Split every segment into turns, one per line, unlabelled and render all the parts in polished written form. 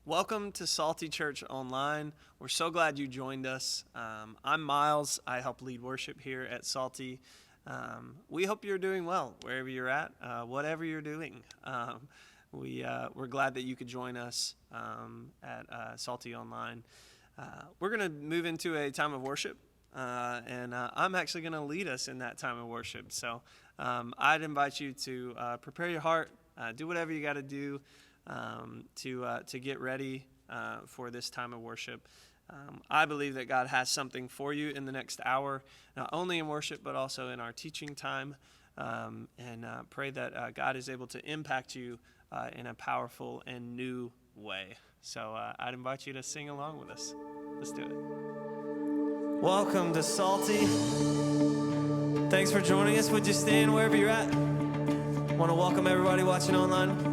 Welcome to Salty Church Online. We're so glad you joined us. I'm Miles. I help lead worship here at Salty. We hope you're doing well wherever you're at, whatever you're doing. We're glad that you could join us at Salty Online. We're going to move into a time of worship, and I'm actually going to lead us in that time of worship. So I'd invite you to prepare your heart, do whatever you got to do. To get ready for this time of worship. I believe that God has something for you in the next hour, not only in worship, but also in our teaching time, and pray that God is able to impact you in a powerful and new way. So I'd invite you to sing along with us. Let's do it. Welcome to Salty. Thanks for joining us. Would you stand wherever you're at? Want to welcome everybody watching online.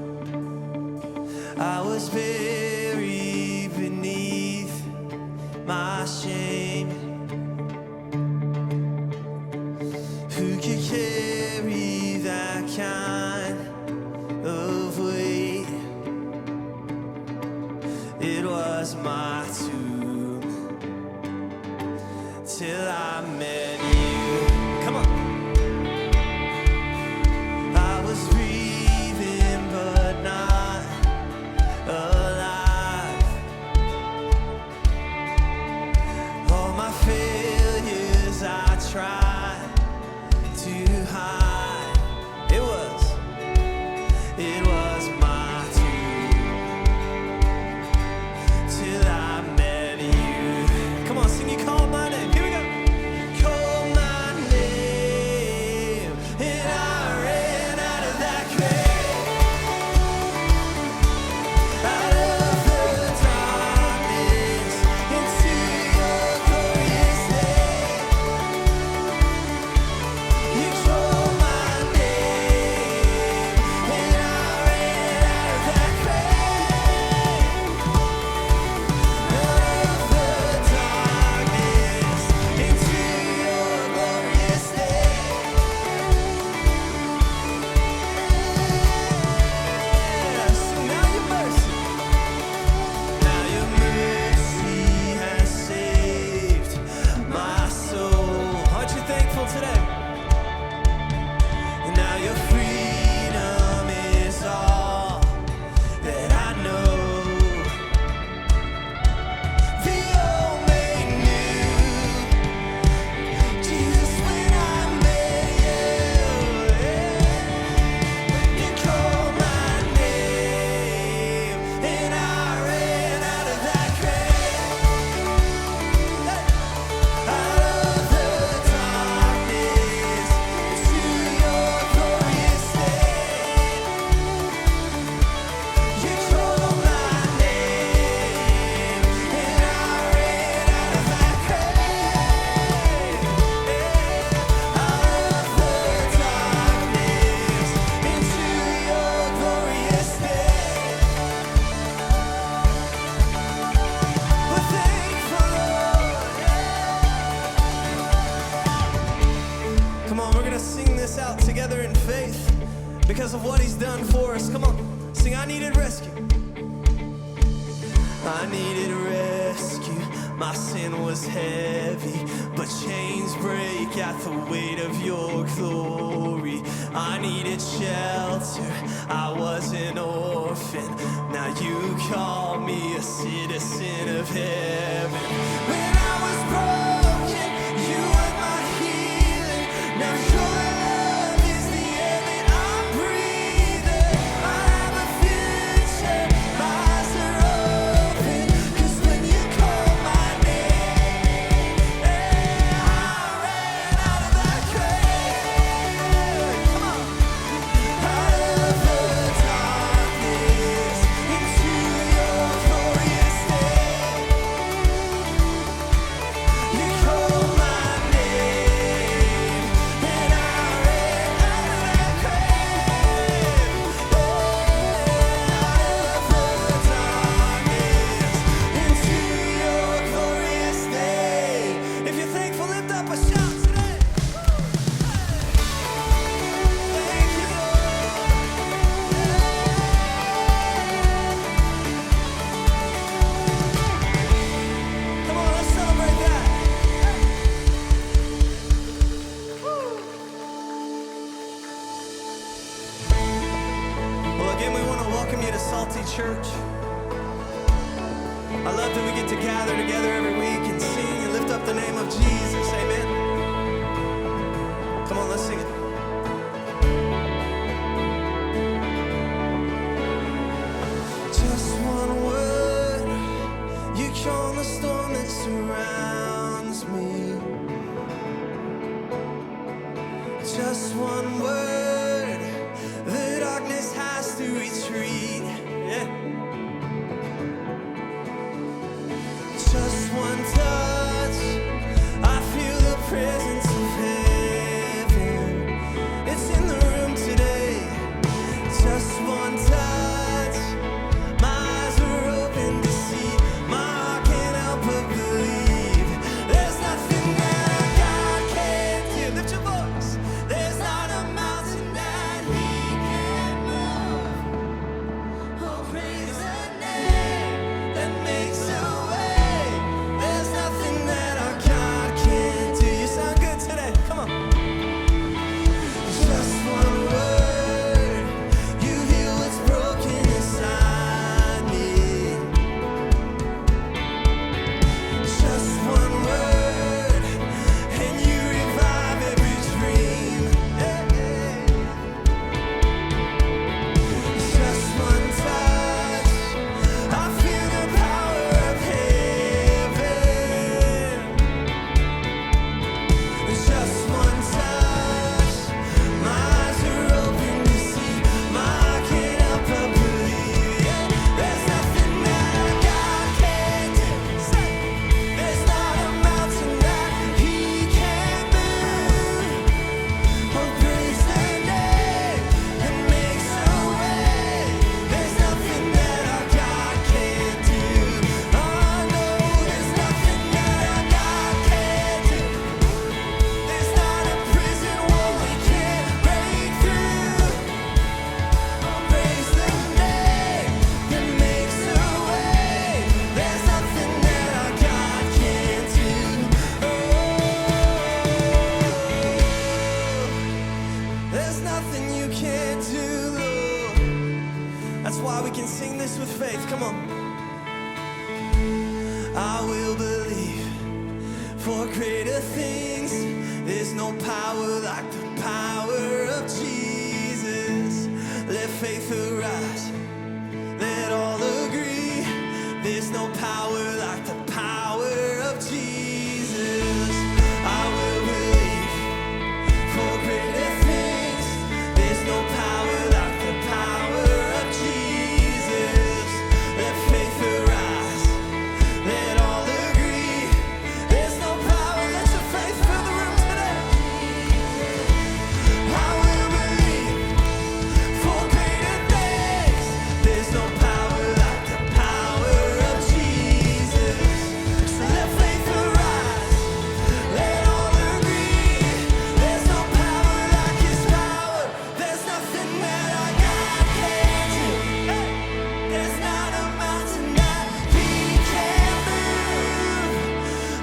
I was buried beneath my shame. Who could carry that kind of weight? It was my tomb till I met you. Come on. I was breathing but not alive. All my failures I tried to hide. It was my tomb till I met you. Come on, sing, you called my name. Here we go. Call my name, and I ran out of that grave. Because of what he's done for us. Come on, sing, I needed rescue. I needed rescue. My sin was heavy, but chains break at the weight of your glory. I needed shelter. I was an orphan. Now you call me a citizen of heaven. When I was broken, you were my healing. Now your I love that we get to gather together every week and sing and lift up the name of Jesus. Amen. Come on, let's sing it. Just one word, you calm the storm that surrounds me. Just one word, the darkness has to retreat. Yeah. Just one touch, I feel the presence of heaven. It's in the room today. Just one touch, my eyes are open to see. My heart can't help but believe. There's nothing that God can't do. Lift your voice. There's not a mountain that He can't move. Oh, praise the name that makes a way. There's nothing that our God can't do. You sound good today. Come on. Just one word, you heal what's broken inside me. Just one word, and you revive every dream. Yeah, yeah. Just one touch, I feel the power of heaven. Just one touch, my eyes are open to see. My heart can't help but believe. Yeah, there's nothing that our God can't do. Say, there's not a mountain that He can't move. Oh, praise the name that makes a way. There's nothing that our God can't do. Oh, no, there's nothing that our God can't do. There's not a prison wall we can't break through. Oh, praise the name that makes a way. There's nothing that our God can't do. Oh, there's nothing you can't do, Lord. That's why we can sing this with faith. Come on. I will believe for greater things. There's no power like the power of Jesus. Let faith arise. Let all agree. There's no power like the power of Jesus. I will believe for greater things. There's no power like the power of Jesus. Let faith arise. Let all agree. There's no power. Let your faith fill the room today. I will believe for greater things. There's no power like the power of Jesus. So let faith arise. Let all agree. There's no power like His power. There's nothing that our God can't do. Hey, there's not a mountain that He can't move.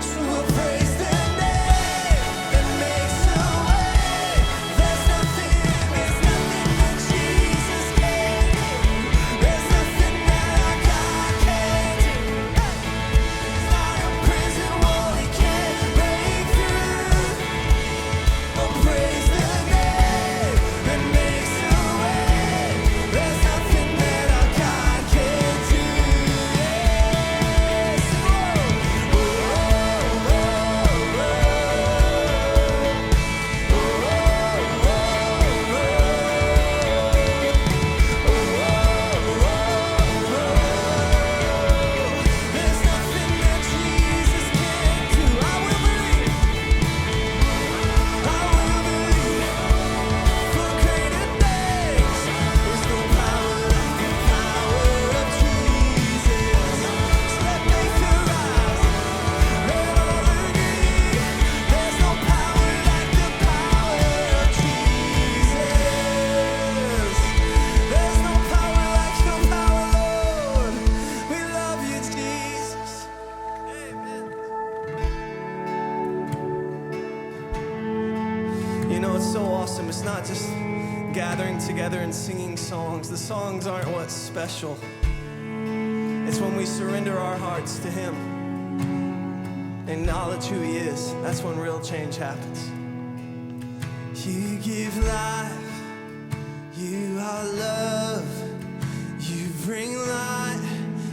So we'll praise the name that makes a way. There's nothing that Jesus can't do. There's nothing that our God can't do. There's not a prison wall He can't break through. Oh, praise the name that makes a way. There's nothing that our God can't do. Yes. Whoa. There's nothing that Jesus can't do. I will believe. I will believe for greater things. There's no power like the power of Jesus. So let faith arise. Let all agree. There's no power like the power of Jesus. There's no power like your power, Lord. We love you, Jesus. Amen. You know, it's so awesome. It's not just gathering together and singing songs. The songs aren't what's special.
It's when we surrender our hearts to Him, acknowledge who He is. That's when real change happens. You give life, you are love, you bring light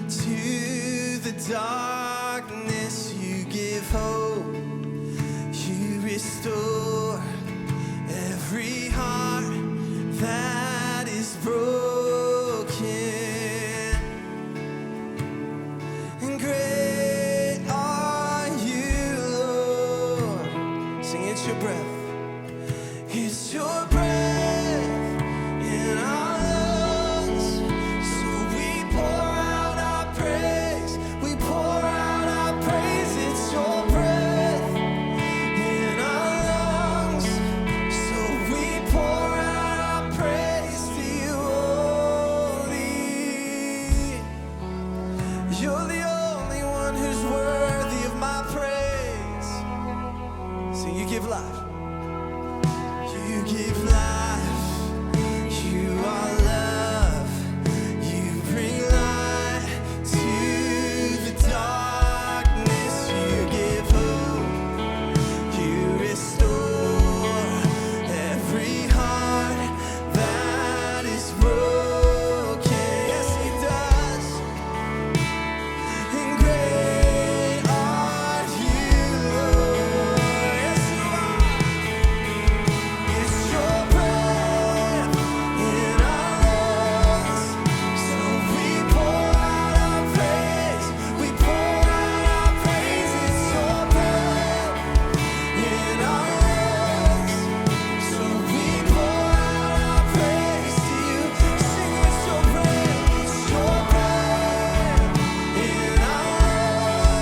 to the darkness, you give hope, you restore every heart that is broken. And great are you, Lord. Sing, it's your breath. It's your breath in our lungs. So we pour out our praise. We pour out our praise. It's your breath in our lungs. So we pour out our praise to you only. You're the only one who's worthy of my praise. So you give life. You give life, you are love, you bring light to the darkness, you give hope, you restore every heart that is broken. Yes, He does. And great are you, Lord. Yes, you are. It's your breath in our lungs. So we pour out our praise. We pour out our praise. It's your breath in our lungs. So we pour out our praise to you. Sing, it's your breath. It's your breath in our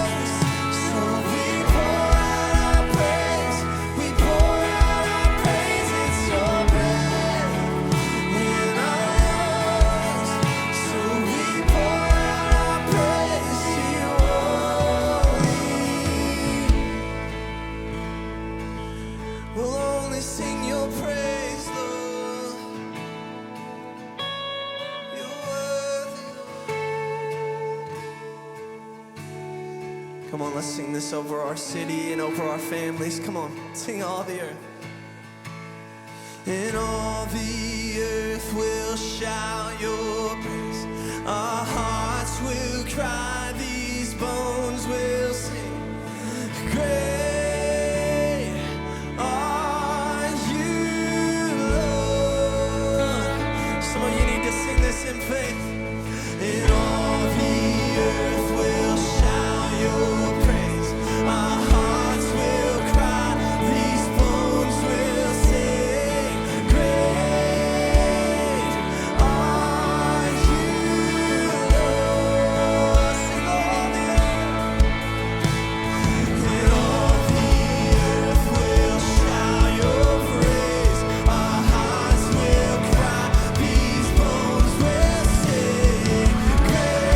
lungs. So we pour out our praise. We pour out our praise. It's your breath in our lungs. So we pour out our praise to you only. We'll only sing your praise, Lord. You're worthy, Lord. Come on, let's sing this over our city and over our families. Come on, sing all the earth. And all the earth will shout your praise. Our hearts will cry, these bones will sing. Great are you, Lord. Some of you need to sing this in faith. And all the earth will shout your praise. Our hearts will cry, these bones will sing. Great are you, Lord. Sing all the earth. And all the earth will shout your praise. Our hearts will cry, these bones will sing. Great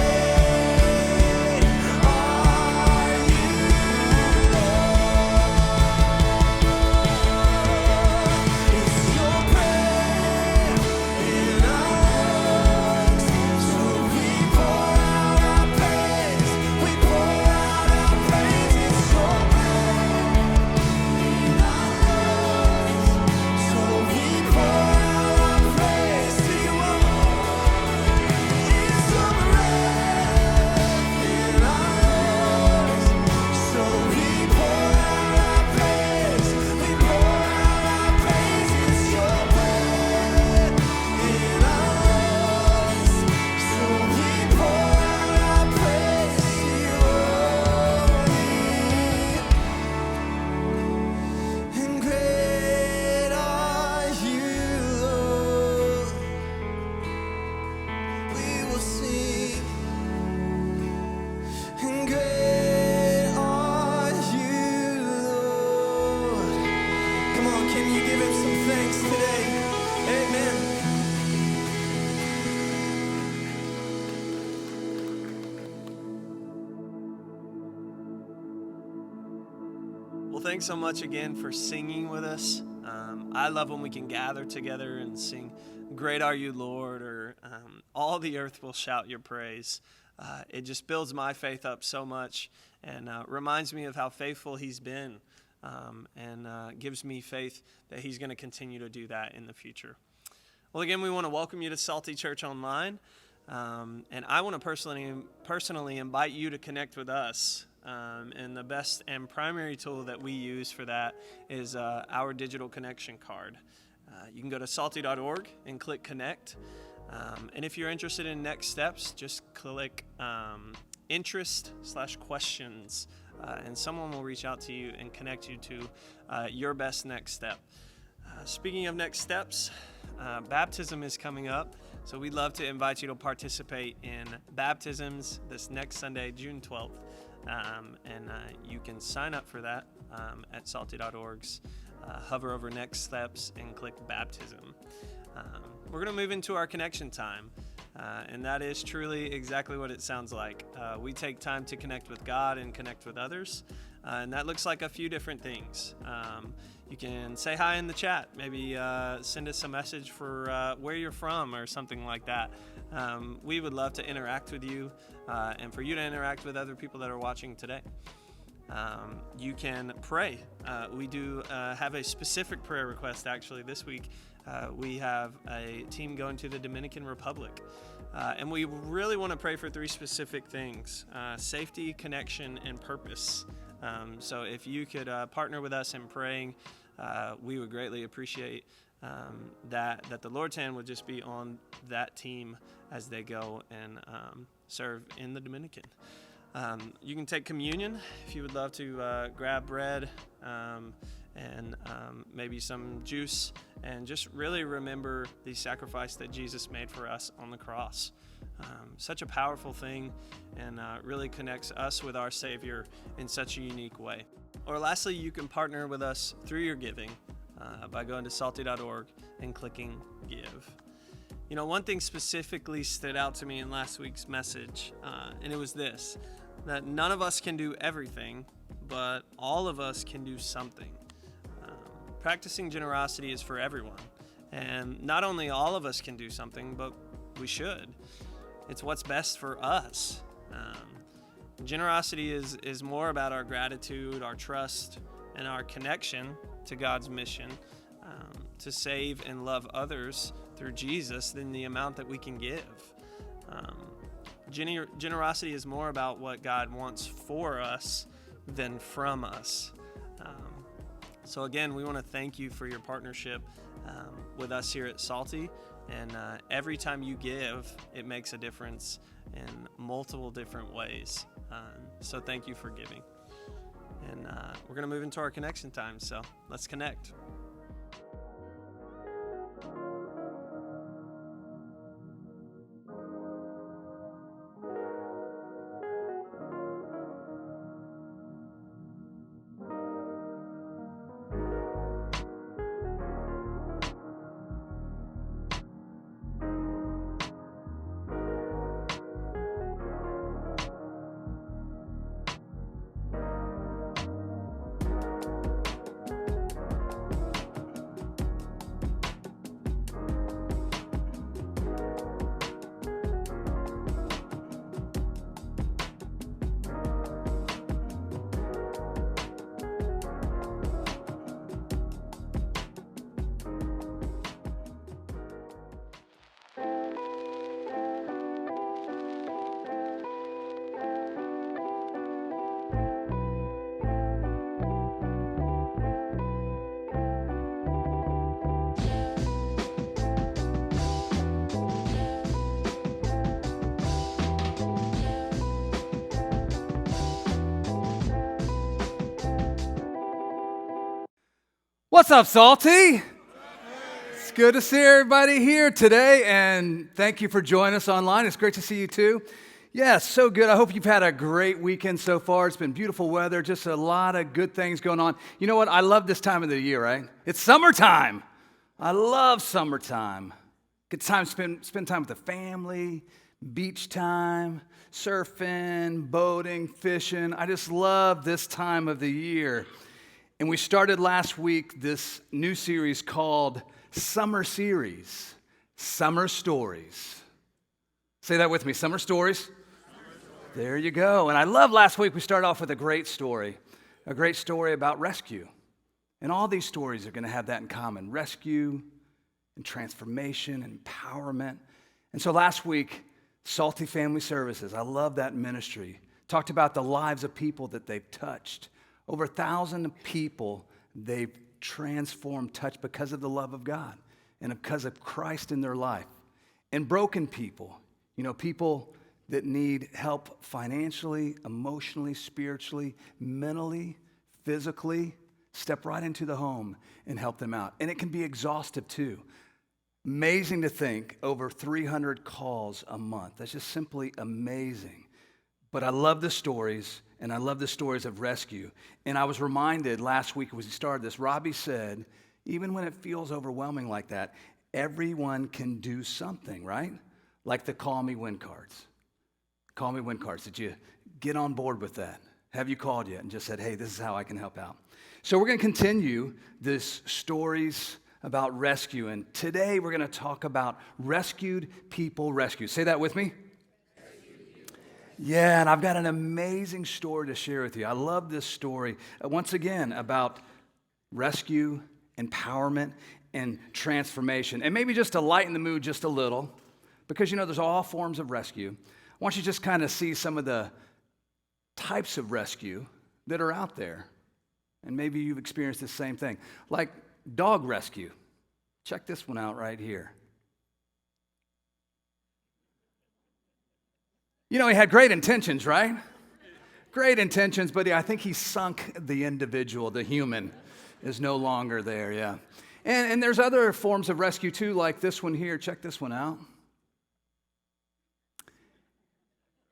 are you, Lord. It's your breath in our lungs. So we pour out our praise. We pour out our praise. It's your breath in our lungs. So we pour out our praise to you only. It's your breath in our lungs. So we pour out our praise. We pour out our praise. It's your breath in our lungs. So we pour out our praise to you only. And great are you, Lord. We will sing. And great are you, Lord. Come on, can you give Him some thanks today? Amen.
Well, thanks so much again for singing with us. I love when we can gather together and sing, "Great are you, Lord," or "All the earth will shout your praise." it just builds my faith up so much and reminds me of how faithful he's been, and gives me faith that he's going to continue to do that in the future. Well, again, we want to welcome you to Salty Church Online, and I want to personally invite you to connect with us. And the best and primary tool that we use for that is our digital connection card. You can go to salty.org and click connect. And if you're interested in next steps, just click interest/questions, and someone will reach out to you and connect you to your best next step. Speaking of next steps, baptism is coming up, so we'd love to invite you to participate in baptisms this next Sunday, June 12th. And you can sign up for that at salty.org's. Hover over next steps and click baptism. We're going to move into our connection time, and that is truly exactly what it sounds like. We take time to connect with God and connect with others, and that looks like a few different things. You can say hi in the chat, maybe send us a message for where you're from or something like that. We would love to interact with you and for you to interact with other people that are watching today. You can pray. We do have a specific prayer request actually this week. We have a team going to the Dominican Republic, and we really want to pray for three specific things: safety, connection, and purpose. So if you could partner with us in praying, we would greatly appreciate that the Lord's hand would just be on that team as they go and serve in the Dominican. You can take communion if you would love to grab bread and maybe some juice, and just really remember the sacrifice that Jesus made for us on the cross. Such a powerful thing, and really connects us with our Savior in such a unique way. Or lastly, you can partner with us through your giving by going to salty.org and clicking give. You know, one thing specifically stood out to me in last week's message, and it was this: that none of us can do everything, but all of us can do something. Practicing generosity is for everyone, and not only all of us can do something, but we should. It's what's best for us. Generosity is more about our gratitude, our trust, and our connection to God's mission to save and love others through Jesus than the amount that we can give. Generosity is more about what God wants for us than from us. So again, we want to thank you for your partnership with us here at Salty. And every time you give, it makes a difference in multiple different ways. So thank you for giving. And we're going to move into our connection time, so let's connect.
What's up, Salty? It's good to see everybody here today, and thank you for joining us online. It's great to see you too. Yeah, so good. I hope you've had a great weekend so far. It's been beautiful weather, just a lot of good things going on. You know what? I love this time of the year, right? It's summertime. I love summertime. Good time to spend time with the family, beach time, surfing, boating, fishing. I just love this time of the year. And we started last week this new series called Summer Series, Summer Stories. Say that with me, Summer Stories, There you go. And I love last week we started off with a great story about rescue. And all these stories are going to have that in common, rescue and transformation and empowerment. And so last week, Salty Family Services, I love that ministry, talked about the lives of people that they've touched. Over 1,000 people they've transformed, touched because of the love of God and because of Christ in their life. And broken people, people that need help financially, emotionally, spiritually, mentally, physically, step right into the home and help them out. And it can be exhaustive too. Amazing to think, over 300 calls a month. That's just simply amazing. But I love the stories, and I love the stories of rescue. And I was reminded last week as we started this, Robbie said, even when it feels overwhelming like that, everyone can do something, right? Like the Call Me Win cards. Call Me Win cards. Did you get on board with that? Have you called yet and just said, hey, this is how I can help out? So we're going to continue this stories about rescue. And today we're going to talk about rescued people rescue. Say that with me. Yeah, and I've got an amazing story to share with you. I love this story, once again, about rescue, empowerment, and transformation. And maybe just to lighten the mood just a little, because there's all forms of rescue. I want you to just kind of see some of the types of rescue that are out there. And maybe you've experienced the same thing. Like dog rescue. Check this one out right here. He had great intentions, right? Great intentions, but I think he sunk the individual. The human is no longer there, yeah. And there's other forms of rescue too, like this one here. Check this one out.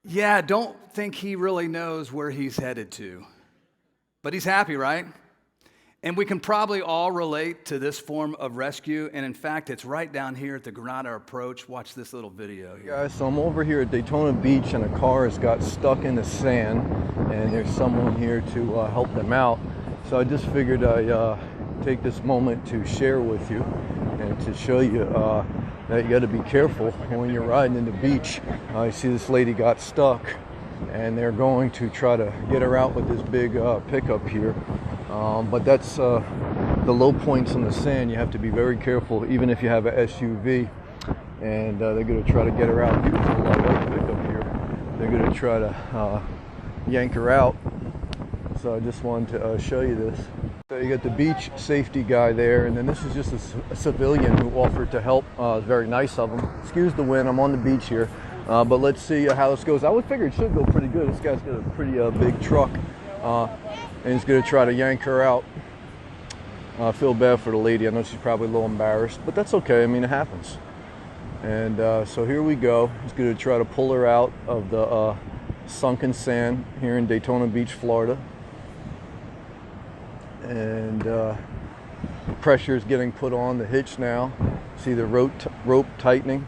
Yeah, don't think he really knows where he's headed to. But he's happy, right? And we can probably all relate to this form of rescue. And in fact, it's right down here at the Granada Approach. Watch this little video here.
Guys, so I'm over here at Daytona Beach and a car has got stuck in the sand and there's someone here to help them out. So I just figured I'd take this moment to share with you and to show you that you got to be careful when you're riding in the beach. You see this lady got stuck and they're going to try to get her out with this big pickup here. But that's the low points in the sand. You have to be very careful, even if you have an SUV. And they're going to try to get her out. Beautiful white pickup here. They're going to try to yank her out. So I just wanted to show you this. So you got the beach safety guy there, and then this is just a civilian who offered to help. Very nice of him. Excuse the wind. I'm on the beach here. But let's see how this goes. I would figure it should go pretty good. This guy's got a pretty big truck. And he's going to try to yank her out. I feel bad for the lady. I know she's probably a little embarrassed, but that's okay. I mean, it happens. And so here we go. He's going to try to pull her out of the sunken sand here in Daytona Beach, Florida. And pressure is getting put on the hitch now. See the rope tightening,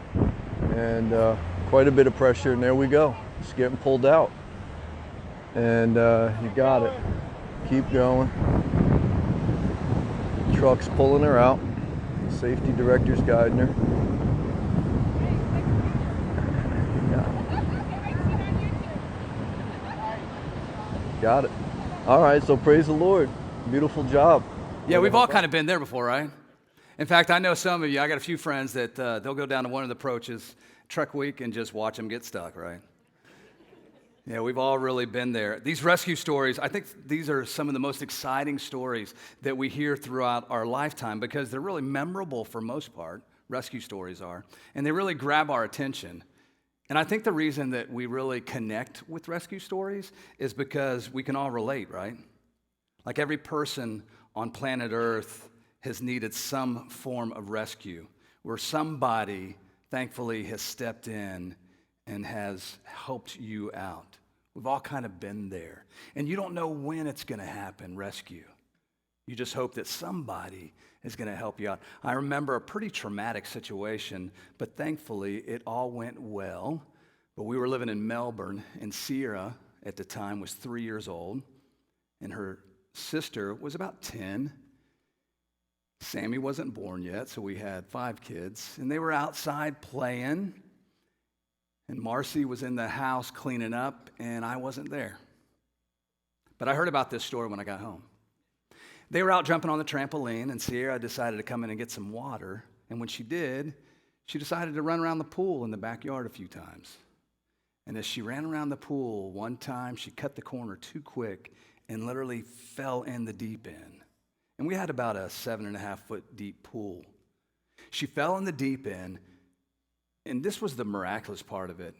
and quite a bit of pressure. And there we go. It's getting pulled out. And you got it. Keep going. Truck's pulling her out. Safety director's guiding her. Got it. All right, so praise the Lord. Beautiful job.
Yeah, we've all kind of been there before, right? In fact, I know some of you, I got a few friends that they'll go down to one of the approaches, Truck Week, and just watch them get stuck, right? Yeah, we've all really been there. These rescue stories, I think these are some of the most exciting stories that we hear throughout our lifetime because they're really memorable for most part, rescue stories are, and they really grab our attention. And I think the reason that we really connect with rescue stories is because we can all relate, right? Like every person on planet Earth has needed some form of rescue where somebody, thankfully, has stepped in and has helped you out. We've all kind of been there. And you don't know when it's going to happen, rescue. You just hope that somebody is going to help you out. I remember a pretty traumatic situation, but thankfully it all went well. But we were living in Melbourne, and Sierra at the time was 3 years old, and her sister was about 10. Sammy wasn't born yet, so we had 5 kids, and they were outside playing. And Marcy was in the house cleaning up, and I wasn't there. But I heard about this story when I got home. They were out jumping on the trampoline, and Sierra decided to come in and get some water. And when she did, she decided to run around the pool in the backyard a few times. And as she ran around the pool, one time she cut the corner too quick and literally fell in the deep end. And we had about a 7.5-foot deep pool. She fell in the deep end, and this was the miraculous part of it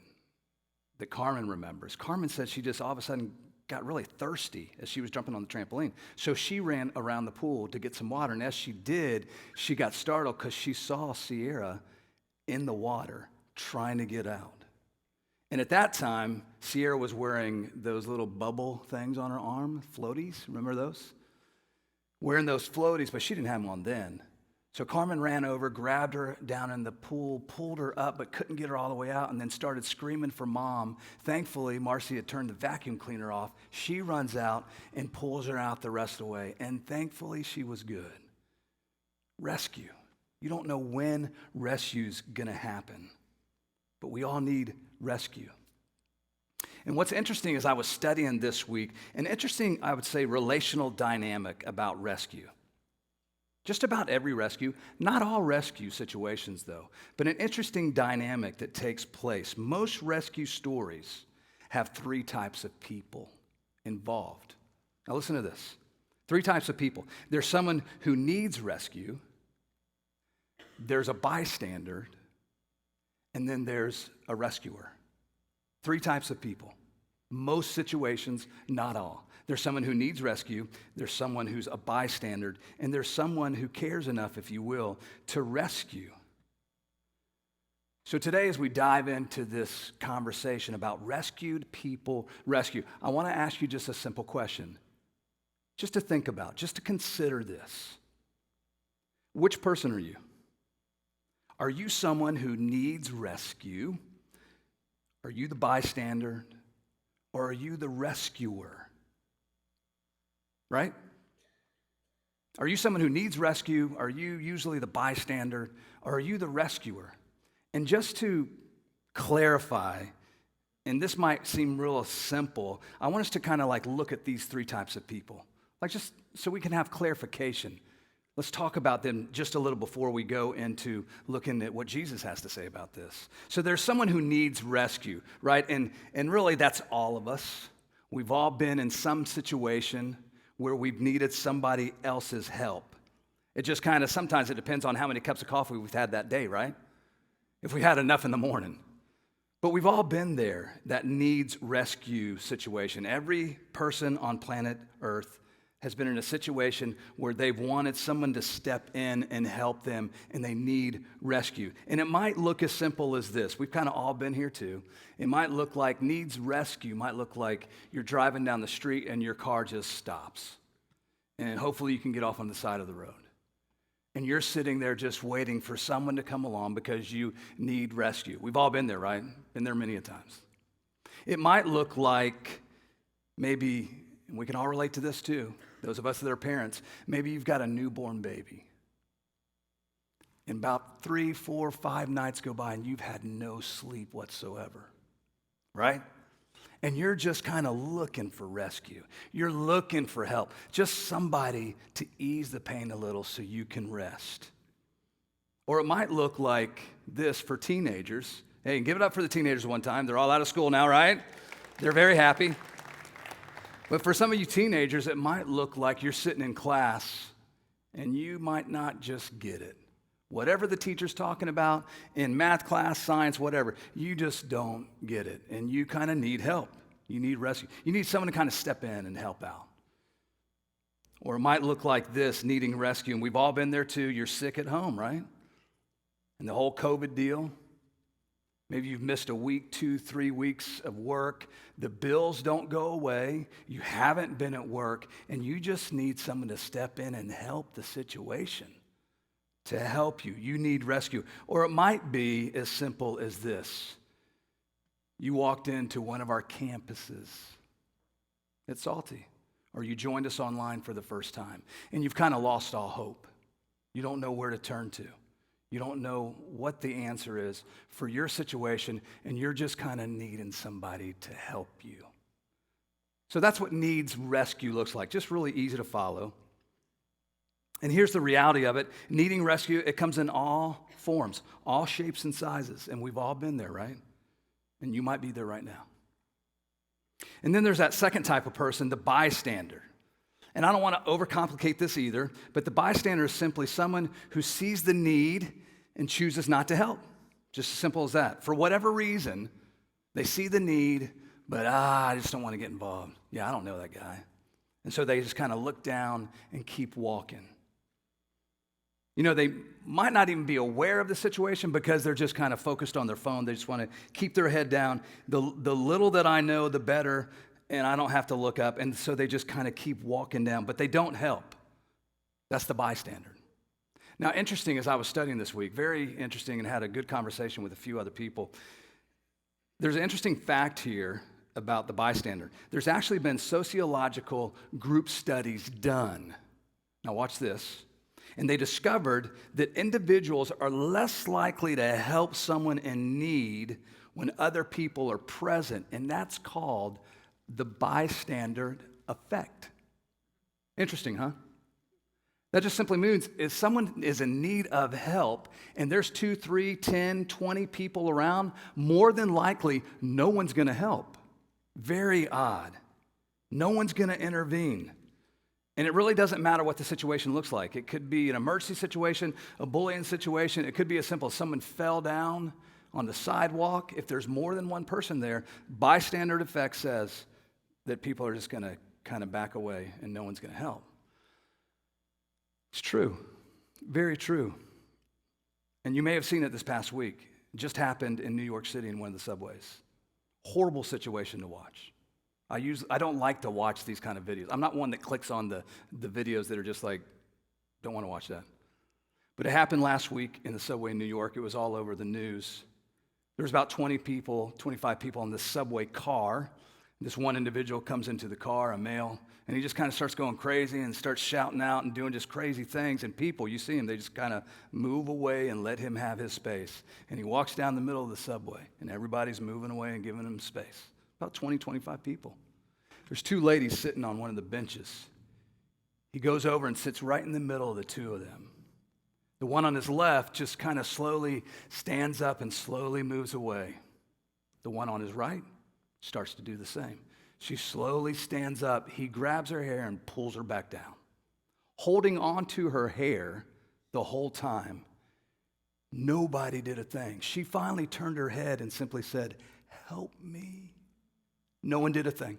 that Carmen remembers. Carmen said she just all of a sudden got really thirsty as she was jumping on the trampoline. So she ran around the pool to get some water, and as she did, she got startled because she saw Sierra in the water trying to get out. And at that time, Sierra was wearing those little bubble things on her arm, floaties, remember those? Wearing those floaties, but she didn't have them on then. So Carmen ran over, grabbed her down in the pool, pulled her up, but couldn't get her all the way out, and then started screaming for Mom. Thankfully, Marcy had turned the vacuum cleaner off. She runs out and pulls her out the rest of the way, and thankfully, she was good. Rescue. You don't know when rescue's gonna happen, but we all need rescue. And what's interesting is I was studying this week, an interesting, I would say, relational dynamic about rescue. Just about every rescue, not all rescue situations though, but an interesting dynamic that takes place. Most rescue stories have 3 types of people involved. Now listen to this. 3 types of people. There's someone who needs rescue, there's a bystander, and then there's a rescuer. 3 types of people. Most situations, not all. There's someone who needs rescue, there's someone who's a bystander, and there's someone who cares enough, if you will, to rescue. So today, as we dive into this conversation about rescued people rescue, I want to ask you just a simple question, just to think about, just to consider this. Which person are you? Are you someone who needs rescue? Are you the bystander? Or are you the rescuer? Right? Are you someone who needs rescue? Are you usually the bystander? Or are you the rescuer? And just to clarify, and this might seem real simple, I want us to kind of like look at these 3 types of people. Like just so we can have clarification. Let's talk about them just a little before we go into looking at what Jesus has to say about this. So there's someone who needs rescue, right? And really that's all of us. We've all been in some situation where we've needed somebody else's help. It just kind of, sometimes it depends on how many cups of coffee we've had that day, right? If we had enough in the morning. But we've all been there, that needs rescue situation. Every person on planet Earth has been in a situation where they've wanted someone to step in and help them, and they need rescue. And it might look as simple as this. We've kind of all been here too. It might look like needs rescue, might look like you're driving down the street and your car just stops. And hopefully you can get off on the side of the road. And you're sitting there just waiting for someone to come along because you need rescue. We've all been there, right? Been there many a times. It might look like maybe, and we can all relate to this too, those of us that are parents, maybe you've got a newborn baby. And about 3, 4, 5 nights go by and you've had no sleep whatsoever, right? And you're just kind of looking for rescue. You're looking for help. Just somebody to ease the pain a little so you can rest. Or it might look like this for teenagers. Hey, give it up for the teenagers one time. They're all out of school now, right? They're very happy. But for some of you teenagers, it might look like you're sitting in class and you might not just get it. Whatever the teacher's talking about in math class, science, whatever, you just don't get it. And you kind of need help. You need rescue. You need someone to kind of step in and help out. Or it might look like this, needing rescue. And we've all been there too. You're sick at home, right? And the whole COVID deal. Maybe you've missed a week, 2, 3 weeks of work. The bills don't go away. You haven't been at work. And you just need someone to step in and help the situation. To help you. You need rescue. Or it might be as simple as this. You walked into one of our campuses at Salty, or you joined us online for the first time, and you've kind of lost all hope. You don't know where to turn to. You don't know what the answer is for your situation, and you're just kind of needing somebody to help you. So that's what needs rescue looks like. Just really easy to follow. And here's the reality of it. Needing rescue, it comes in all forms, all shapes and sizes. And we've all been there, right? And you might be there right now. And then there's that second type of person, the bystander. And I don't want to overcomplicate this either, but the bystander is simply someone who sees the need and chooses not to help. Just as simple as that. For whatever reason, they see the need, but I just don't want to get involved. Yeah, I don't know that guy. And so they just kind of look down and keep walking. You know, they might not even be aware of the situation because they're just kind of focused on their phone. They just want to keep their head down. The little that I know, the better, and I don't have to look up. And so they just kind of keep walking down, but they don't help. That's the bystander. Now, interesting, as I was studying this week, very interesting, and had a good conversation with a few other people. There's an interesting fact here about the bystander. There's actually been sociological group studies done. Now, watch this. And they discovered that individuals are less likely to help someone in need when other people are present, and that's called the bystander effect. Interesting, huh? That just simply means if someone is in need of help and there's 2, 3, 10, 20 people around, more than likely, no one's going to help. Very odd. No one's going to intervene. And it really doesn't matter what the situation looks like. It could be an emergency situation, a bullying situation. It could be as simple as someone fell down on the sidewalk. If there's more than one person there, bystander effect says that people are just going to kind of back away and no one's going to help. It's true. Very true. And you may have seen it this past week. It just happened in New York City in one of the subways. Horrible situation to watch. I don't like to watch these kind of videos. I'm not one that clicks on the videos that are just like, don't want to watch that. But it happened last week in the subway in New York. It was all over the news. There was about 20 people, 25 people in this subway car. This one individual comes into the car, a male, and he just kind of starts going crazy and starts shouting out and doing just crazy things. And people, you see him, they just kind of move away and let him have his space. And he walks down the middle of the subway, and everybody's moving away and giving him space. About 20, 25 people. There's 2 ladies sitting on one of the benches. He goes over and sits right in the middle of the 2 of them. The one on his left just kind of slowly stands up and slowly moves away. The one on his right starts to do the same. She slowly stands up. He grabs her hair and pulls her back down, holding on to her hair the whole time. Nobody did a thing. She finally turned her head and simply said, "Help me." No one did a thing.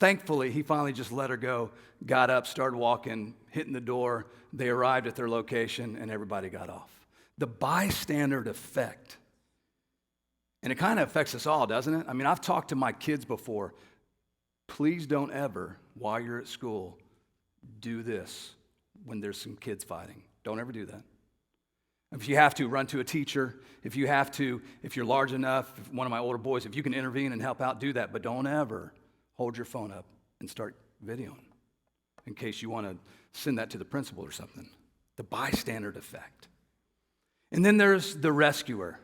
Thankfully, he finally just let her go, got up, started walking, hitting the door. They arrived at their location, and everybody got off. The bystander effect. And it kind of affects us all, doesn't it? I mean, I've talked to my kids before. Please don't ever, while you're at school, do this when there's some kids fighting. Don't ever do that. If you have to, run to a teacher. If you have to, if you're large enough, if one of my older boys, if you can intervene and help out, do that. But don't ever hold your phone up and start videoing in case you want to send that to the principal or something. The bystander effect. And then there's the rescuer.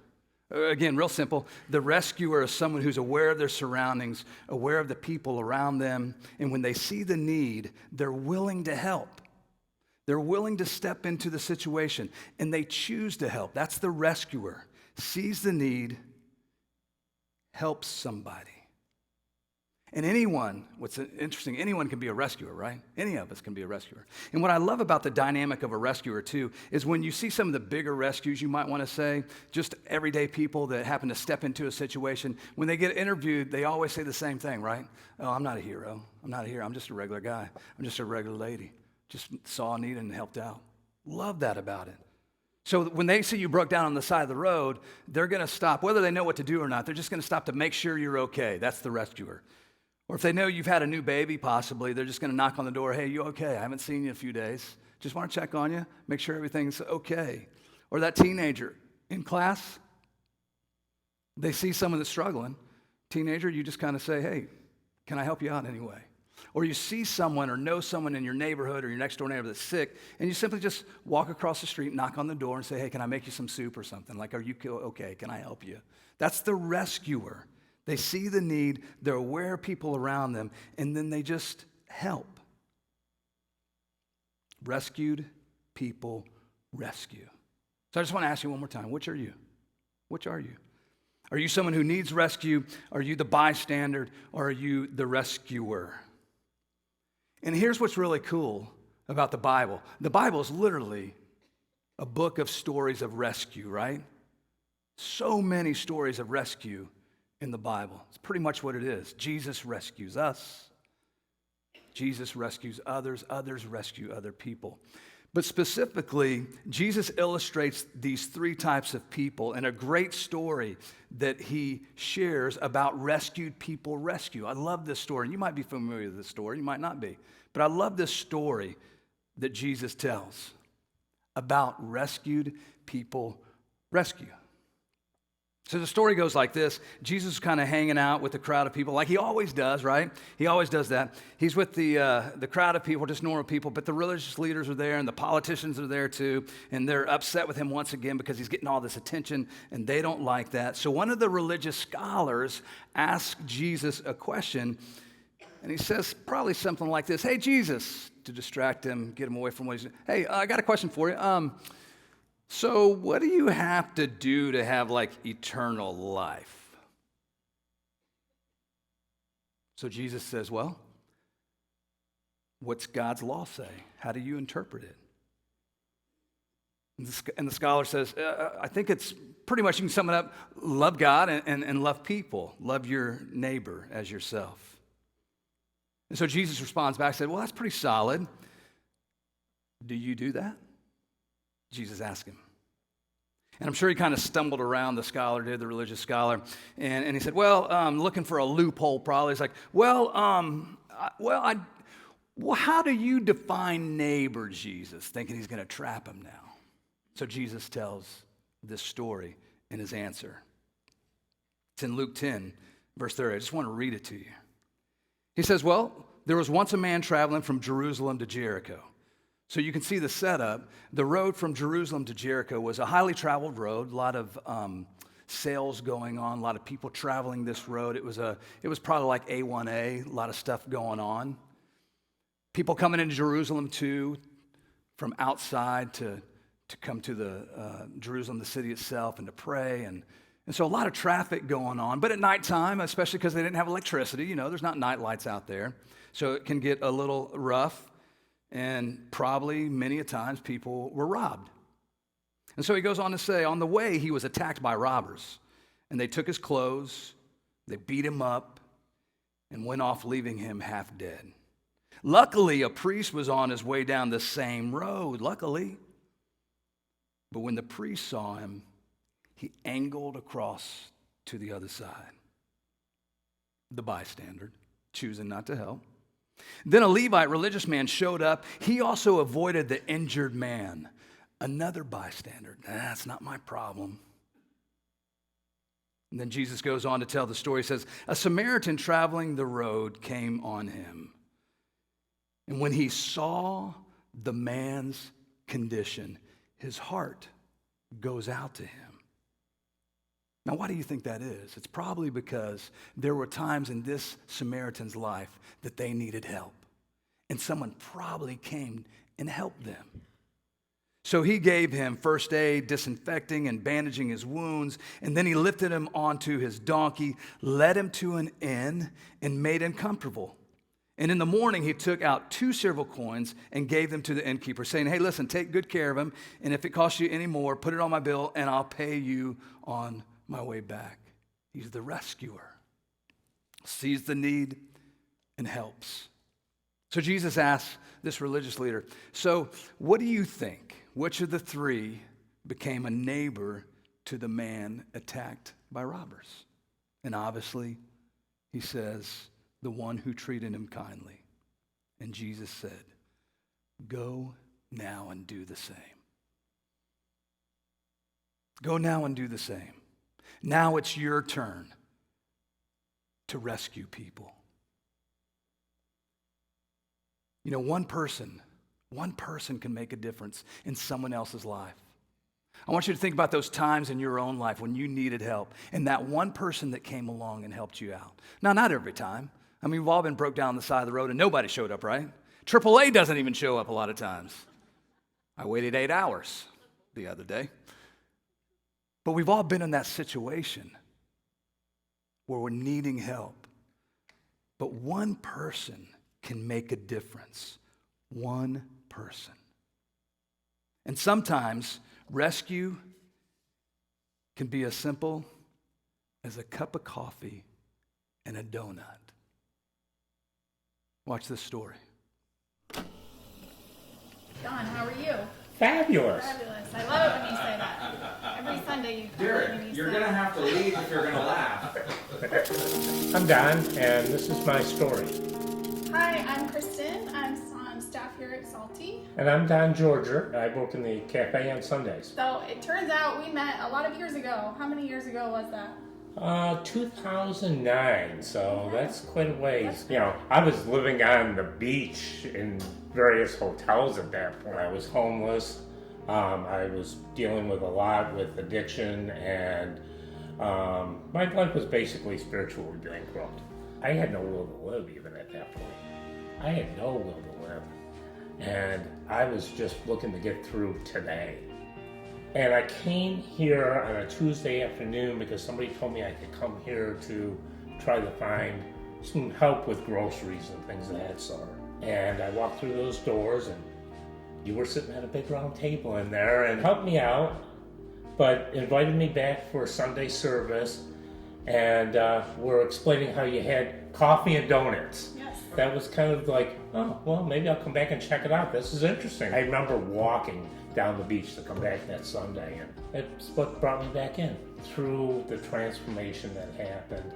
Again, real simple. The rescuer is someone who's aware of their surroundings, aware of the people around them, and when they see the need, they're willing to help. They're willing to step into the situation, and they choose to help. That's the rescuer. Sees the need, helps somebody. And anyone, what's interesting, anyone can be a rescuer, right? Any of us can be a rescuer. And what I love about the dynamic of a rescuer, too, is when you see some of the bigger rescues, you might want to say, just everyday people that happen to step into a situation, when they get interviewed, they always say the same thing, right? "Oh, I'm not a hero. I'm not a hero. I'm just a regular guy. I'm just a regular lady. Just saw a need and helped out." Love that about it. So when they see you broke down on the side of the road, they're going to stop. Whether they know what to do or not, they're just going to stop to make sure you're okay. That's the rescuer. Or if they know you've had a new baby, possibly, they're just going to knock on the door. "Hey, you okay? I haven't seen you in a few days. Just want to check on you, make sure everything's okay." Or that teenager in class, they see someone that's struggling. Teenager, you just kind of say, "Hey, can I help you out anyway?" or you see someone or know someone in your neighborhood or your next door neighbor that's sick, and you simply just walk across the street, knock on the door, and say, hey, can I make you some soup or something? Like, are you okay? Can I help you? That's the rescuer. They see the need, they're aware of people around them, and then they just help. Rescued people rescue. So I just want to ask you one more time, which are you? Which are you? Are you someone who needs rescue? Are you the bystander? Or are you the rescuer? And here's what's really cool about the Bible. The Bible is literally a book of stories of rescue, right? So many stories of rescue in the Bible. It's pretty much what it is. Jesus rescues us. Jesus rescues others. Others rescue other people. But specifically, Jesus illustrates these three types of people in a great story that he shares about rescued people rescue. I love this story. You might be familiar with this story. You might not be. But I love this story that Jesus tells about rescued people rescue. So the story goes like this. Jesus is kind of hanging out with a crowd of people like he always does, right? He always does that. He's with the crowd of people, just normal people, but the religious leaders are there and the politicians are there too, and they're upset with him once again because he's getting all this attention, and they don't like that. So one of the religious scholars asks Jesus a question, and he says probably something like this, hey, Jesus, to distract him, get him away from what he's doing. Hey, I got a question for you. So what do you have to do to have like eternal life? So Jesus says, well, what's God's law say? How do you interpret it? And the scholar says, I think it's pretty much, you can sum it up, love God and love people. Love your neighbor as yourself. And so Jesus responds back and said, well, that's pretty solid. Do you do that? Jesus asked him. And I'm sure he kind of stumbled around, the scholar did, the religious scholar. And he said, well, looking for a loophole probably. He's like, well, how do you define neighbor, Jesus? Thinking he's going to trap him now. So Jesus tells this story in his answer. It's in Luke 10, verse 30. I just want to read it to you. He says, well, there was once a man traveling from Jerusalem to Jericho. So you can see the setup. The road from Jerusalem to Jericho was a highly traveled road, a lot of sales going on, a lot of people traveling this road. It was probably like A1A, a lot of stuff going on. People coming into Jerusalem too, from outside to come to the Jerusalem, the city itself, and to pray. And so a lot of traffic going on. But at nighttime, especially because they didn't have electricity, there's not night lights out there. So it can get a little rough. And probably many a times people were robbed. And so he goes on to say, on the way he was attacked by robbers. And they took his clothes, they beat him up, and went off leaving him half dead. Luckily, a priest was on his way down the same road, luckily. But when the priest saw him, he angled across to the other side. The bystander, choosing not to help. Then a Levite, religious man, showed up. He also avoided the injured man. Another bystander. That's not my problem. And then Jesus goes on to tell the story. He says, a Samaritan traveling the road came on him. And when he saw the man's condition, his heart goes out to him. Now, why do you think that is? It's probably because there were times in this Samaritan's life that they needed help. And someone probably came and helped them. So he gave him first aid, disinfecting and bandaging his wounds. And then he lifted him onto his donkey, led him to an inn, and made him comfortable. And in the morning, he took out 2 silver coins and gave them to the innkeeper, saying, hey, listen, take good care of him. And if it costs you any more, put it on my bill, and I'll pay you on my way back. He's the rescuer, sees the need and helps. So Jesus asks this religious leader, so what do you think? Which of the 3 became a neighbor to the man attacked by robbers? And obviously, he says, the one who treated him kindly. And Jesus said, go now and do the same. Go now and do the same. Now it's your turn to rescue people. You know, one person can make a difference in someone else's life. I want you to think about those times in your own life when you needed help and that one person that came along and helped you out. Now, not every time. I mean, we've all been broke down the side of the road and nobody showed up, right? AAA doesn't even show up a lot of times. I waited 8 hours the other day. But we've all been in that situation where we're needing help. But one person can make a difference. One person. And sometimes rescue can be as simple as a cup of coffee and a donut. Watch this story.
Don, how are you?
Fabulous.
Fabulous. I love it when you say that. Every Sunday you
Derek, you're going to have to leave if you're going to laugh.
I'm Don, and this is my story.
Hi, I'm Kristen. I'm on staff here at Salty.
And I'm Don Georger. I work in the cafe on Sundays.
So it turns out we met a lot of years ago. How many years ago was that?
2009, so that's quite a ways. You know, I was living on the beach in various hotels at that point. I was homeless. I was dealing with a lot with addiction, and my life was basically spiritually bankrupt. I had no will to live even at that point. I had no will to live. And I was just looking to get through today. And I came here on a Tuesday afternoon because somebody told me I could come here to try to find some help with groceries and things of that sort. And I walked through those doors, and you were sitting at a big round table in there and helped me out, but invited me back for a Sunday service, and were explaining how you had coffee and donuts.
Yes.
That was kind of like, oh, well, maybe I'll come back and check it out. This is interesting. I remember walking down the beach to come back that Sunday, and it's what brought me back in. Through the transformation that happened,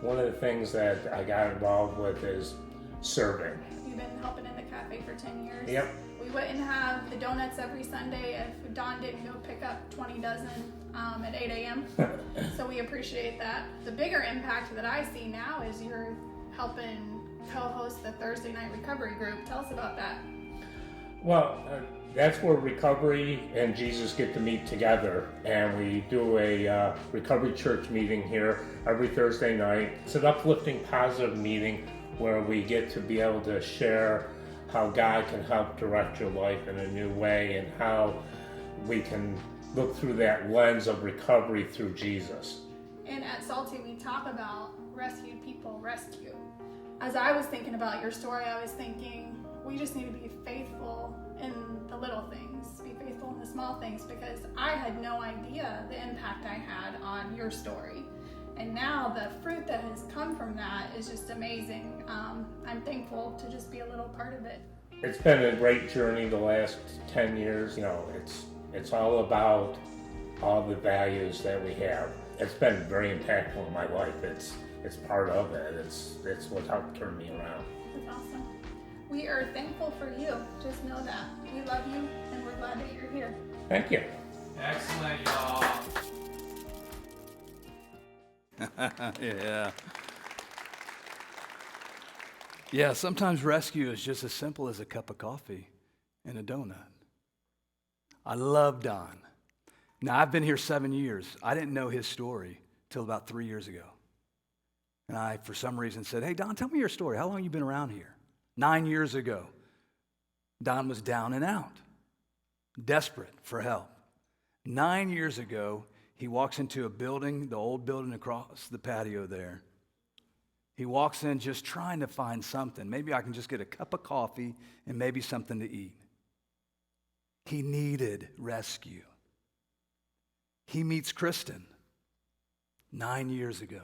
one of the things that I got involved with is serving.
You've been helping in the cafe for 10 years.
Yep.
We wouldn't have the donuts every Sunday if Don didn't go pick up 20 dozen at 8 a.m. So we appreciate that. The bigger impact that I see now is you're helping co-host the Thursday night recovery group. Tell us about that.
Well, that's where recovery and Jesus get to meet together, and we do a recovery church meeting here every Thursday night. It's an uplifting, positive meeting where we get to be able to share how God can help direct your life in a new way, and how we can look through that lens of recovery through Jesus.
And at Salty, we talk about rescued people rescue. As I was thinking about your story, I was thinking we just need to be faithful in the little things, be faithful in the small things, because I had no idea the impact I had on your story. And now the fruit that has come from that is just amazing. I'm thankful to just be a little part of it.
It's been a great journey the last 10 years. You know, it's all about all the values that we have. It's been very impactful in my life. It's part of it. It's what helped turn me around.
That's awesome. We are thankful for you. Just know that. We love you, and we're glad that you're here.
Thank you.
Excellent, y'all.
Yeah. Yeah, sometimes rescue is just as simple as a cup of coffee and a donut. I love Don. Now, I've been here 7 years. I didn't know his story till about 3 years ago. And I, for some reason, said, hey, Don, tell me your story. How long have you been around here? 9 years ago, Don was down and out, desperate for help. 9 years ago, he walks into a building, the old building across the patio there. He walks in just trying to find something. Maybe I can just get a cup of coffee and maybe something to eat. He needed rescue. He meets Kristen 9 years ago.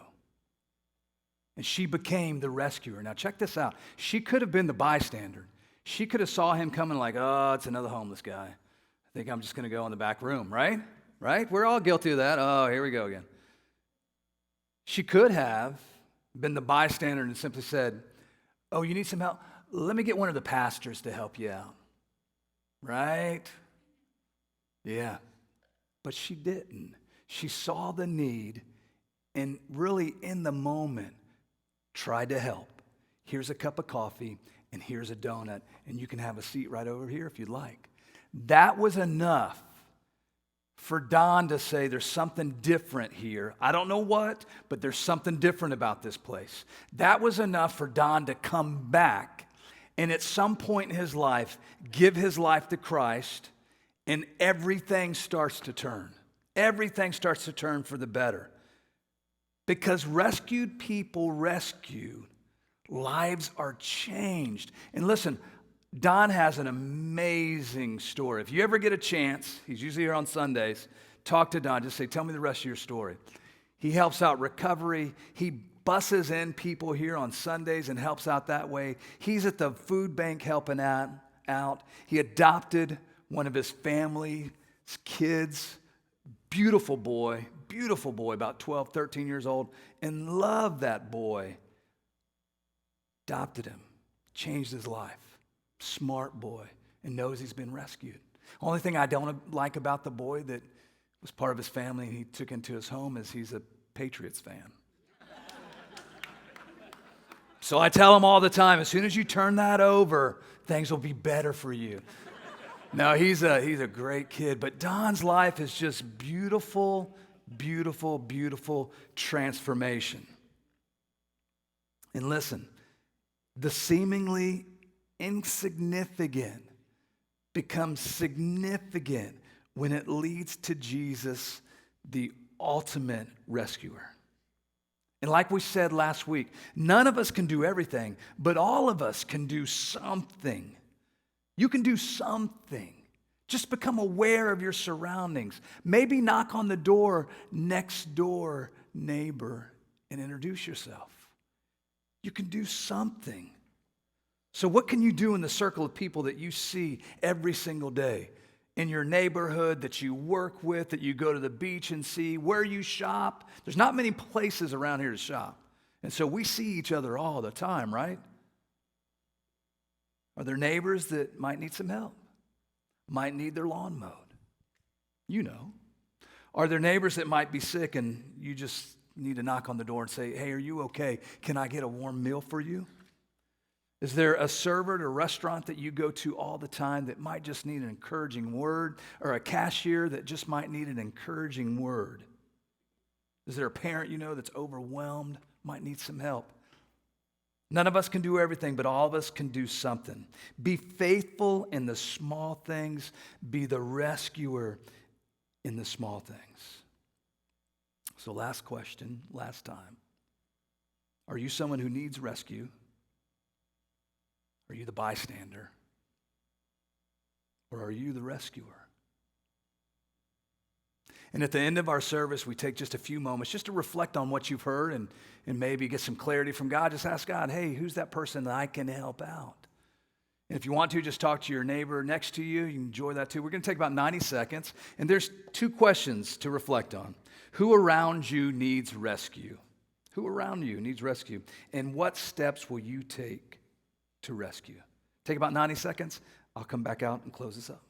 And she became the rescuer. Now check this out. She could have been the bystander. She could have saw him coming like, oh, it's another homeless guy. I think I'm just going to go in the back room, right? Right? We're all guilty of that. Oh, here we go again. She could have been the bystander and simply said, oh, you need some help? Let me get one of the pastors to help you out. Right? Yeah. But she didn't. She saw the need and really in the moment tried to help. Here's a cup of coffee, and here's a donut, and you can have a seat right over here if you'd like. That was enough for Don to say, there's something different here. I don't know what, but there's something different about this place. That was enough for Don to come back and at some point in his life, give his life to Christ, and everything starts to turn. Everything starts to turn for the better. Because rescued people rescued, lives are changed. And listen, Don has an amazing story. If you ever get a chance, he's usually here on Sundays, talk to Don. Just say, tell me the rest of your story. He helps out recovery. He buses in people here on Sundays and helps out that way. He's at the food bank helping out. He adopted one of his family's kids. Beautiful boy, about 12, 13 years old, and loved that boy. Adopted him, changed his life. Smart boy, and knows he's been rescued. Only thing I don't like about the boy that was part of his family and he took into his home is he's a Patriots fan. So I tell him all the time, as soon as you turn that over, things will be better for you. No, he's a great kid, but Don's life is just beautiful, beautiful, beautiful transformation. And listen, the seemingly insignificant becomes significant when it leads to Jesus, the ultimate rescuer. And like we said last week, none of us can do everything, but all of us can do something. You can do something. Just become aware of your surroundings. Maybe knock on the door next door neighbor and introduce yourself. You can do something. So what can you do in the circle of people that you see every single day? In your neighborhood, that you work with, that you go to the beach and see, where you shop? There's not many places around here to shop. And so we see each other all the time, right? Are there neighbors that might need some help? Might need their lawn mowed? You know. Are there neighbors that might be sick and you just need to knock on the door and say, hey, are you okay? Can I get a warm meal for you? Is there a server at a restaurant that you go to all the time that might just need an encouraging word, or a cashier that just might need an encouraging word? Is there a parent you know that's overwhelmed, might need some help? None of us can do everything, but all of us can do something. Be faithful in the small things. Be the rescuer in the small things. So last question, last time. Are you someone who needs rescue? Are you the bystander? Or are you the rescuer? And at the end of our service, we take just a few moments just to reflect on what you've heard and maybe get some clarity from God. Just ask God, hey, who's that person that I can help out? And if you want to, just talk to your neighbor next to you. You can enjoy that too. We're going to take about 90 seconds. And there's two questions to reflect on. Who around you needs rescue? Who around you needs rescue? And what steps will you take to rescue? Take about 90 seconds. I'll come back out and close this up.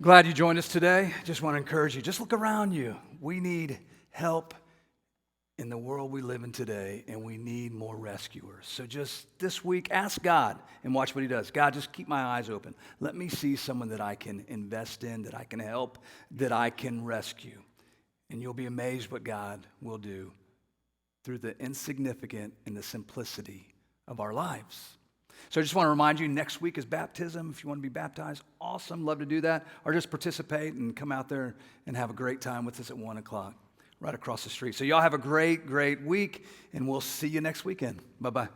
Glad you joined us today. Just want to encourage you, just look around you. We need help in the world we live in today, and we need more rescuers. So just this week, ask God and watch what he does. God, just keep my eyes open. Let me see someone that I can invest in, that I can help, that I can rescue. And you'll be amazed what God will do through the insignificant and the simplicity of our lives. So I just want to remind you, next week is baptism. If you want to be baptized, awesome, love to do that. Or just participate and come out there and have a great time with us at 1 o'clock, right across the street. So y'all have a great, great week, and we'll see you next weekend. Bye-bye.